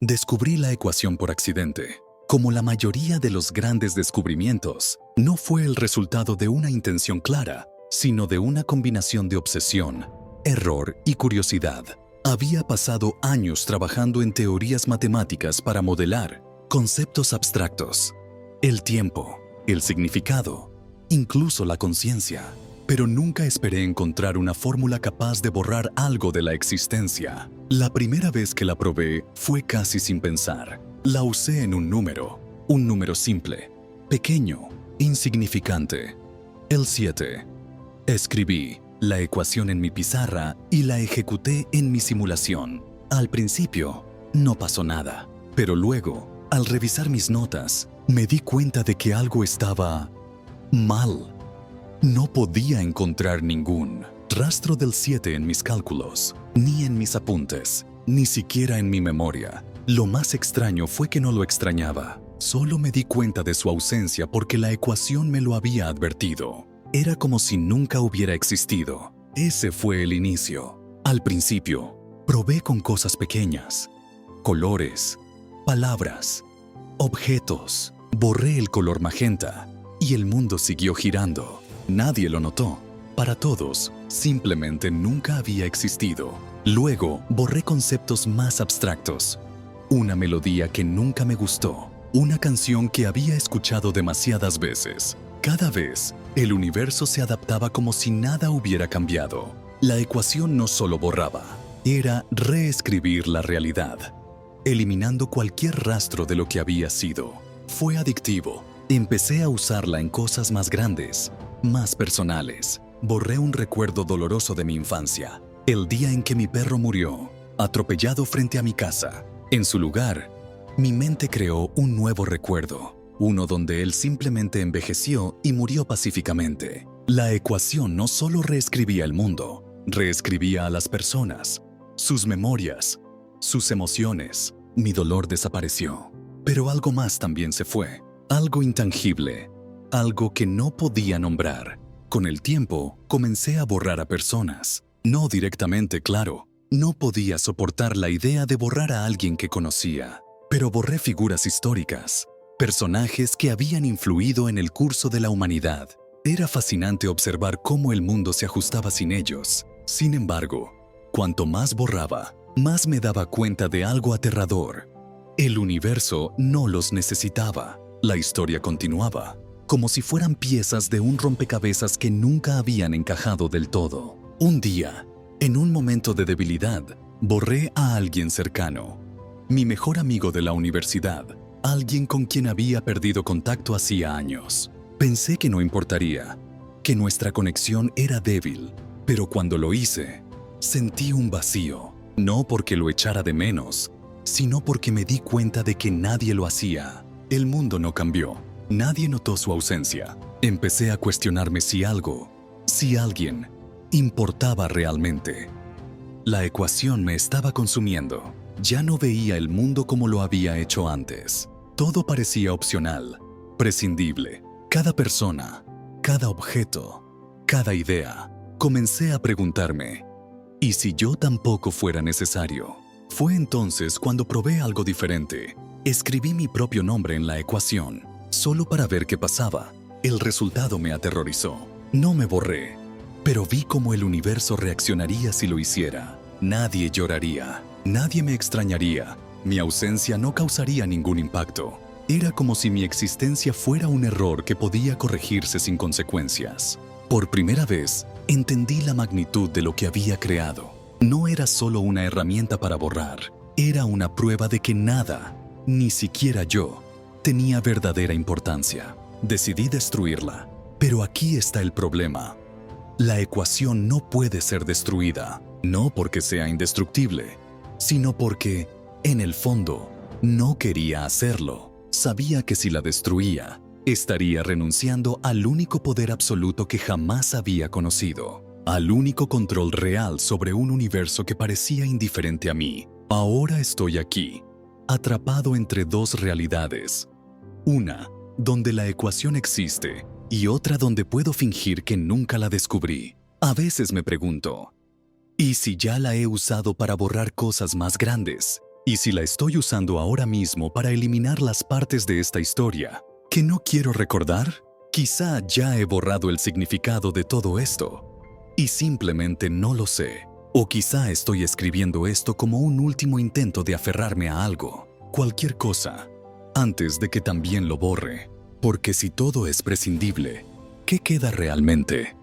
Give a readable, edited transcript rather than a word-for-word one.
Descubrí la ecuación por accidente. Como la mayoría de los grandes descubrimientos, no fue el resultado de una intención clara, sino de una combinación de obsesión, error y curiosidad. Había pasado años trabajando en teorías matemáticas para modelar conceptos abstractos, el tiempo, el significado, incluso la conciencia, pero nunca esperé encontrar una fórmula capaz de borrar algo de la existencia. La primera vez que la probé fue casi sin pensar. La usé en un número simple, pequeño, insignificante, el 7. Escribí la ecuación en mi pizarra y la ejecuté en mi simulación. Al principio, no pasó nada, pero luego, al revisar mis notas, me di cuenta de que algo estaba mal. No podía encontrar ningún rastro del 7 en mis cálculos, ni en mis apuntes, ni siquiera en mi memoria. Lo más extraño fue que no lo extrañaba. Solo me di cuenta de su ausencia porque la ecuación me lo había advertido. Era como si nunca hubiera existido. Ese fue el inicio. Al principio, probé con cosas pequeñas, colores, palabras, objetos. Borré el color magenta y el mundo siguió girando. Nadie lo notó. Para todos, simplemente nunca había existido. Luego, borré conceptos más abstractos. Una melodía que nunca me gustó. Una canción que había escuchado demasiadas veces. Cada vez, el universo se adaptaba como si nada hubiera cambiado. La ecuación no solo borraba, era reescribir la realidad, eliminando cualquier rastro de lo que había sido. Fue adictivo. Empecé a usarla en cosas más grandes, más personales. Borré un recuerdo doloroso de mi infancia, el día en que mi perro murió, atropellado frente a mi casa. En su lugar, mi mente creó un nuevo recuerdo, uno donde él simplemente envejeció y murió pacíficamente. La ecuación no solo reescribía el mundo, reescribía a las personas, sus memorias, sus emociones. Mi dolor desapareció, pero algo más también se fue, algo intangible, algo que no podía nombrar. Con el tiempo, comencé a borrar a personas. No directamente, claro. No podía soportar la idea de borrar a alguien que conocía. Pero borré figuras históricas, personajes que habían influido en el curso de la humanidad. Era fascinante observar cómo el mundo se ajustaba sin ellos. Sin embargo, cuanto más borraba, más me daba cuenta de algo aterrador. El universo no los necesitaba. La historia continuaba, como si fueran piezas de un rompecabezas que nunca habían encajado del todo. Un día, en un momento de debilidad, borré a alguien cercano. Mi mejor amigo de la universidad, alguien con quien había perdido contacto hacía años. Pensé que no importaría, que nuestra conexión era débil, pero cuando lo hice, sentí un vacío. No porque lo echara de menos, sino porque me di cuenta de que nadie lo hacía. El mundo no cambió. Nadie notó su ausencia. Empecé a cuestionarme si alguien, importaba realmente. La ecuación me estaba consumiendo. Ya no veía el mundo como lo había hecho antes. Todo parecía opcional, prescindible. Cada persona, cada objeto, cada idea. Comencé a preguntarme, ¿y si yo tampoco fuera necesario? Fue entonces cuando probé algo diferente. Escribí mi propio nombre en la ecuación, solo para ver qué pasaba. El resultado me aterrorizó. No me borré, pero vi cómo el universo reaccionaría si lo hiciera. Nadie lloraría, nadie me extrañaría. Mi ausencia no causaría ningún impacto. Era como si mi existencia fuera un error que podía corregirse sin consecuencias. Por primera vez, entendí la magnitud de lo que había creado. No era solo una herramienta para borrar, era una prueba de que nada, ni siquiera yo, tenía verdadera importancia. Decidí destruirla, pero aquí está el problema. La ecuación no puede ser destruida, no porque sea indestructible, sino porque, en el fondo, no quería hacerlo. Sabía que si la destruía, estaría renunciando al único poder absoluto que jamás había conocido, al único control real sobre un universo que parecía indiferente a mí. Ahora estoy aquí, atrapado entre dos realidades. Una, donde la ecuación existe, y otra donde puedo fingir que nunca la descubrí. A veces me pregunto, ¿y si ya la he usado para borrar cosas más grandes ¿Y si la estoy usando ahora mismo para eliminar las partes de esta historia que no quiero recordar? Quizá ya he borrado el significado de todo esto y simplemente no lo sé. O quizá estoy escribiendo esto como un último intento de aferrarme a algo, cualquier cosa, antes de que también lo borre. Porque si todo es prescindible, ¿qué queda realmente?